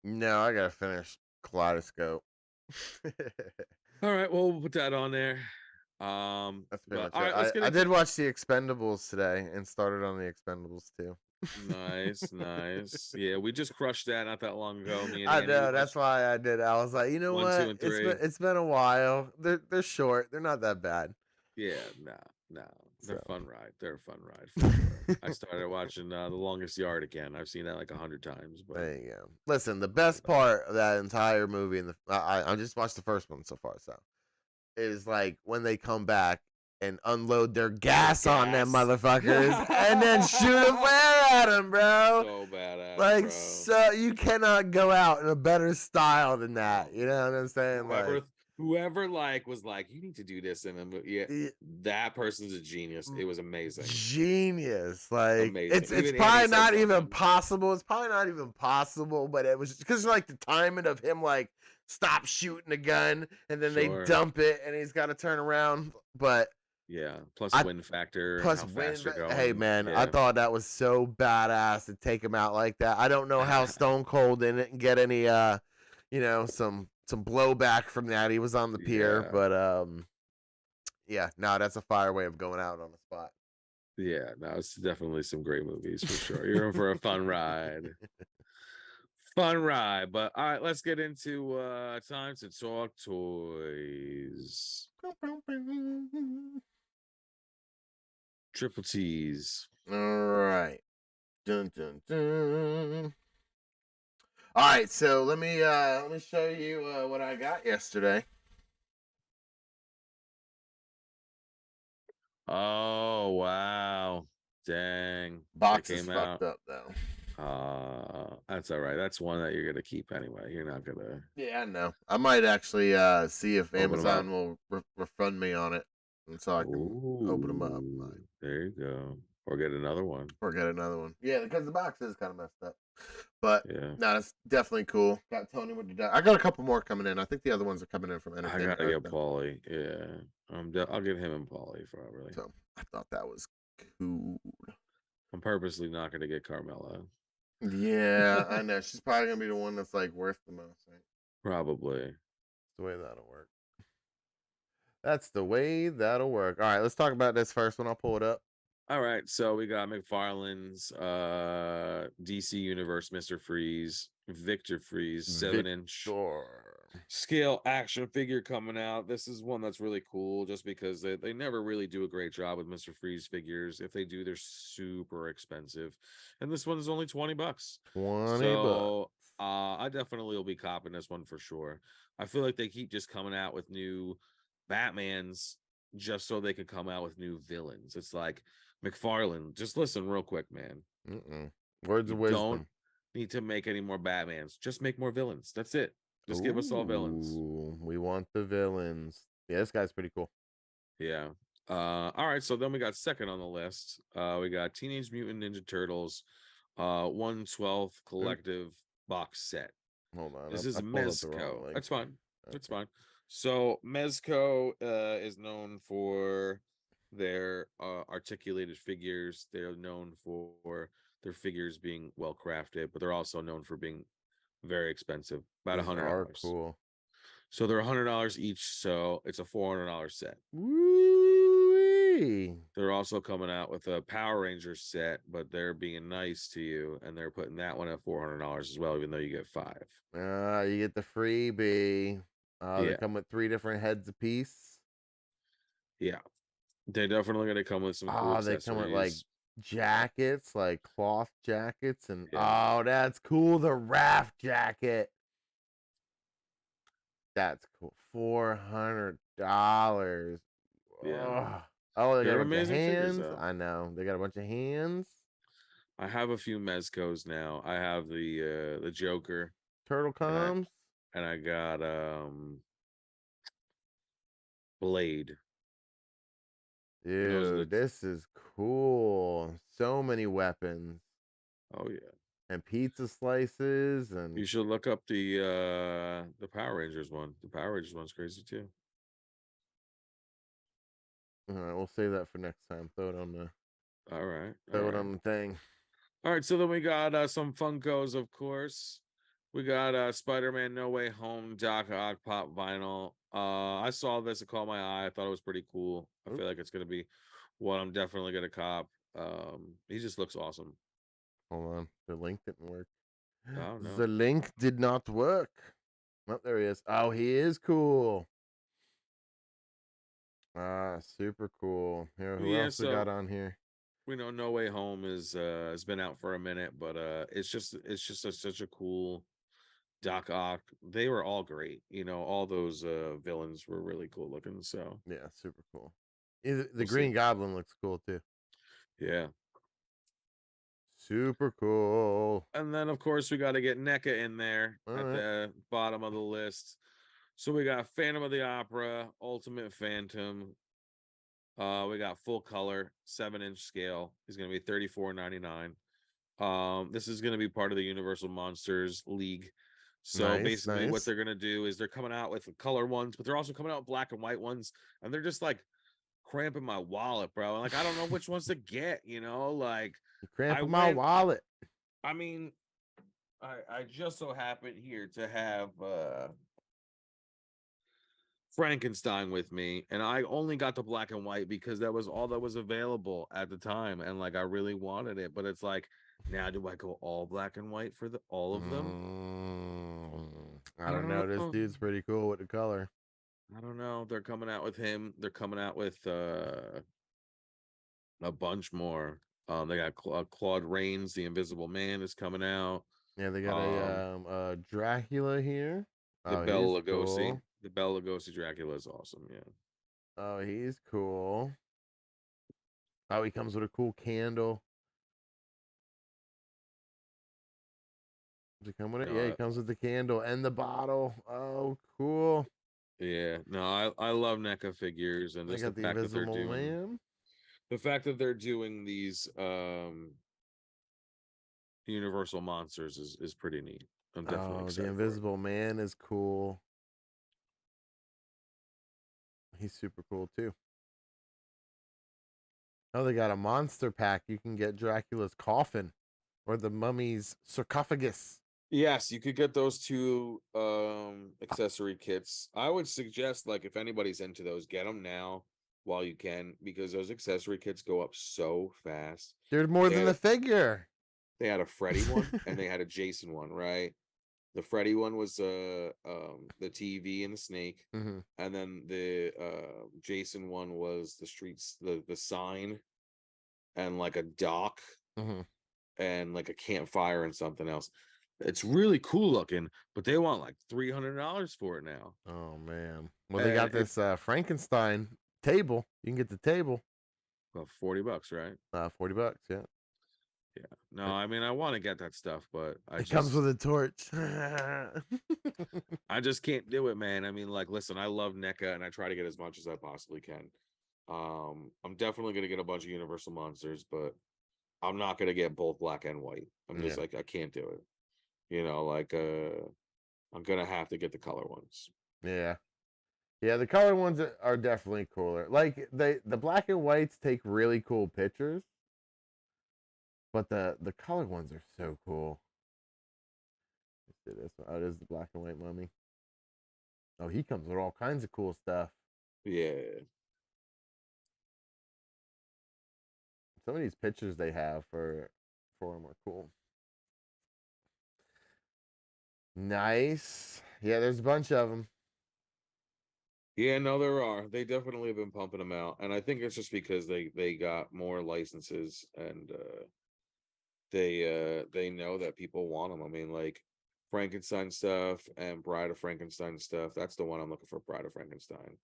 No, I gotta finish Kaleidoscope. All right, well, we'll put that on there. That's pretty much All it. right, let's get I into did watch The Expendables today and started on The Expendables too. nice. Yeah, we just crushed that not that long ago. Me and I Annie, we know, that's watched why I did. I was like, you know 1, 2, what? and 3. It's been a while. They're short. They're not that bad. Yeah, no, they're So. a fun ride. They're a fun ride for sure. I started watching The Longest Yard again. I've seen that like 100 times. But There you go. Listen, the best part of that entire movie, and I just watched the first one so far, so is like when they come back and unload their gas on them Gas. motherfuckers and then shoot a flare at them, bro. So badass, Like, bro. so you cannot go out in a better style than that. You know what I'm saying? Whoever like was like, you need to do this in a movie. Yeah, that person's a genius. It was amazing. Genius. Like, Amazing. it's Even probably Andy said not even something. possible. It's probably not even possible, but it was because like the timing of him like stop shooting a gun and then Sure. they dump it and he's got to turn around. But yeah, plus wind factor. plus how wind fast you're going. hey man, yeah. I thought that was so badass to take him out like that. I don't know how Stone Cold didn't get any you know, some blowback from that. He was on the pier, Yeah. but yeah, no, that's a fire way of going out on the spot. Yeah, no, it's definitely some great movies for sure. You're in for a fun ride. Fun ride. But all right, let's get into time to talk toys. Triple T's. All right. Dun dun dun. All right, so let me show you what I got yesterday. Oh wow. Dang. Box It is came fucked out. up though. That's all right. That's one that you're gonna keep anyway. You're not gonna. Yeah, I know. I might actually see if Open 'em Amazon will refund me on it, and so I can open them up. Ooh, there you go. Or get another one. Or get another one. Yeah, because the box is kind of messed up. But Yeah. no, that's definitely cool. Got Tony with the dog. I got a couple more coming in. I think the other ones are coming in from I Entertainment. gotta get Paulie. Yeah. I'll get him and Paulie probably. So I thought that was cool. I'm purposely not gonna get Carmela. Yeah, I know. She's probably gonna be the one that's like worth the most, right? Probably. That's the way that'll work. That's the way that'll work. All right, let's talk about this first one. I'll pull it up. All right, so we got McFarlane's DC Universe Mr. Freeze, Victor Freeze, 7-inch scale action figure coming out. This is one that's really cool just because they never really do a great job with Mr. Freeze figures. If they do, they're super expensive. And this one is only $20. 20 so I definitely will be copping this one for sure. I feel like they keep just coming out with new Batmans just so they can come out with new villains. It's like McFarlane, just listen real quick, man. Words of wisdom. Don't need to make any more Batmans. Just make more villains. That's it. Just give us all villains. We want the villains. Yeah, this guy's pretty cool. Yeah. All right. So then we got second on the list. We got Teenage Mutant Ninja Turtles, 1/12 collective box set. Hold on. This is Mezco. That's fine. That's fine. So Mezco is known for their articulated figures. They're known for their figures being well crafted, but they're also known for being very expensive, about $100. Cool. So they're $100 each. So it's a $400 set. Woo-wee. They're also coming out with a Power Rangers set, but they're being nice to you, and they're putting that one at $400 as well, even though you get 5. You get the freebie. They come with 3 different heads apiece. Yeah, they're definitely gonna come with some cool they come with like jackets, like cloth jackets, and that's cool. The raft jacket. That's cool. $400. Yeah. Oh, they They're got a bunch of amazing figures, hands. though. I know. They got a bunch of hands. I have a few Mezcos now. I have the Joker. Turtle comes. And I got Blade. Dude, this is cool. So many weapons. Oh yeah. And pizza slices, and you should look up the Power Rangers one. The Power Rangers one's crazy too. All right, we'll save that for next time. Throw it on the All right. Throw it on the thing. All right, so then we got some Funkos, of course. We got Spider-Man No Way Home Doc Ock pop vinyl. I saw this, it caught my eye. I thought it was pretty cool. I feel like it's gonna be what I'm definitely gonna cop. He just looks awesome. Hold on, the link didn't work. Oh no. The link did not work. Oh, there he is. Oh, he is cool. Ah, super cool. Here, who Yeah, else we got on here? We know No Way Home is has been out for a minute, but it's just such a cool Doc Ock. They were all great. You know, all those villains were really cool looking. So Yeah, super cool. The we'll Green see. Goblin looks cool too. Yeah. Super cool. And then of course we got to get NECA in there All at right. the bottom of the list. So we got Phantom of the Opera, Ultimate Phantom. We got full color, 7-inch scale. He's gonna be $34.99. This is gonna be part of the Universal Monsters League. So basically, what they're gonna do is they're coming out with color ones, but they're also coming out with black and white ones, and they're just like cramping my wallet, bro. Like I don't know which ones to get. You know, like You're cramping my wallet. I mean, I just so happen here to have Frankenstein with me, and I only got the black and white because that was all that was available at the time, and like I really wanted it. But it's like, now do I go all black and white for all of them? I don't know. This dude's pretty cool with the color. I don't know. They're coming out with him. They're coming out with a bunch more. They got Claude Rains, the Invisible Man, is coming out. Yeah, they got a Dracula here. The Bela Lugosi. Cool. The Bela Lugosi Dracula is awesome. Yeah. Oh, he's cool. Oh, he comes with a cool candle. Does he come with it? Yeah, he comes with the candle and the bottle. Oh, cool. Yeah, no, I love NECA figures, and just the fact that they're doing the fact that they're doing these Universal Monsters is pretty neat. I'm definitely excited. The Invisible Man is cool. He's super cool too. Oh, they got a monster pack. You can get Dracula's coffin or the mummy's sarcophagus. Yes, you could get those two accessory kits. I would suggest, like, if anybody's into those, get them now while you can, because those accessory kits go up so fast. They're more than the figure. They had a Freddy one and they had a Jason one, right? The Freddy one was the TV and the snake, and then the Jason one was the streets, the sign, and like a dock, and like a campfire and something else. It's really cool looking, but they want like $300 for it now. Oh man! Well, they got this Frankenstein table. You can get the table. About $40, right? $40, yeah. Yeah. No, I mean I want to get that stuff, but it comes with a torch. I just can't do it, man. I mean, like, listen, I love NECA and I try to get as much as I possibly can. I'm definitely gonna get a bunch of Universal Monsters, but I'm not gonna get both black and white. I'm just like, I can't do it. You know, like I'm gonna have to get the color ones. Yeah. Yeah, the color ones are definitely cooler. Like the black and whites take really cool pictures. But the color ones are so cool. Let's do this one. Oh, this is the black and white mummy. Oh, he comes with all kinds of cool stuff. Yeah. Some of these pictures they have for him are cool. Nice. Yeah, there's a bunch of them. Yeah, no, there are. They definitely have been pumping them out, and I think it's just because they got more licenses, and they know that people want them. I mean, like Frankenstein stuff and Bride of Frankenstein stuff. That's the one I'm looking for. Bride of Frankenstein.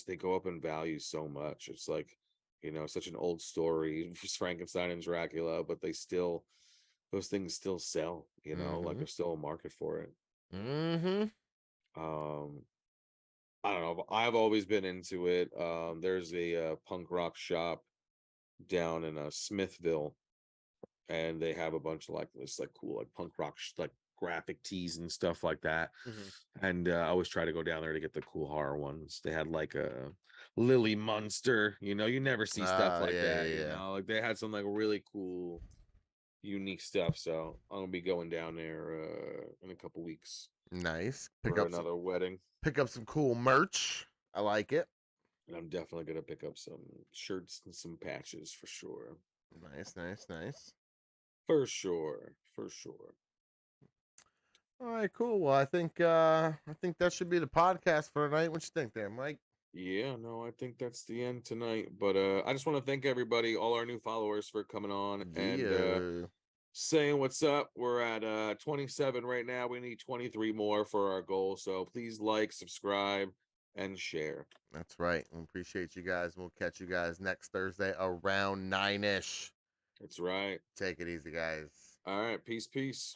They go up in value so much. It's like, you know, such an old story, Frankenstein and Dracula, but those things still sell. You know, like there's still a market for it. I don't know. I've always been into it. There's a punk rock shop down in Smithville, and they have a bunch of like this like cool like punk rock like graphic tees and stuff like that. And I always try to go down there to get the cool horror ones. They had like Lily Munster. You know, you never see stuff like yeah, that. yeah, You yeah. know, like they had some like really cool, unique stuff. So I'm gonna be going down there in a couple weeks Nice. for another wedding, Pick up some cool merch. I like it. and I'm definitely gonna pick up some shirts and some patches for sure. Nice, nice, nice. For sure, for sure. All right, cool. Well, I think that should be the podcast for tonight. What you think there, Mike? Yeah, no, I think that's the end tonight. But I just want to thank everybody, all our new followers, for coming on and Yeah. saying what's up. We're at 27 right now. We need 23 more for our goal. So please like, subscribe, and share. That's right. We appreciate you guys. We'll catch you guys next Thursday around 9-ish. That's right. Take it easy, guys. All right. Peace, peace.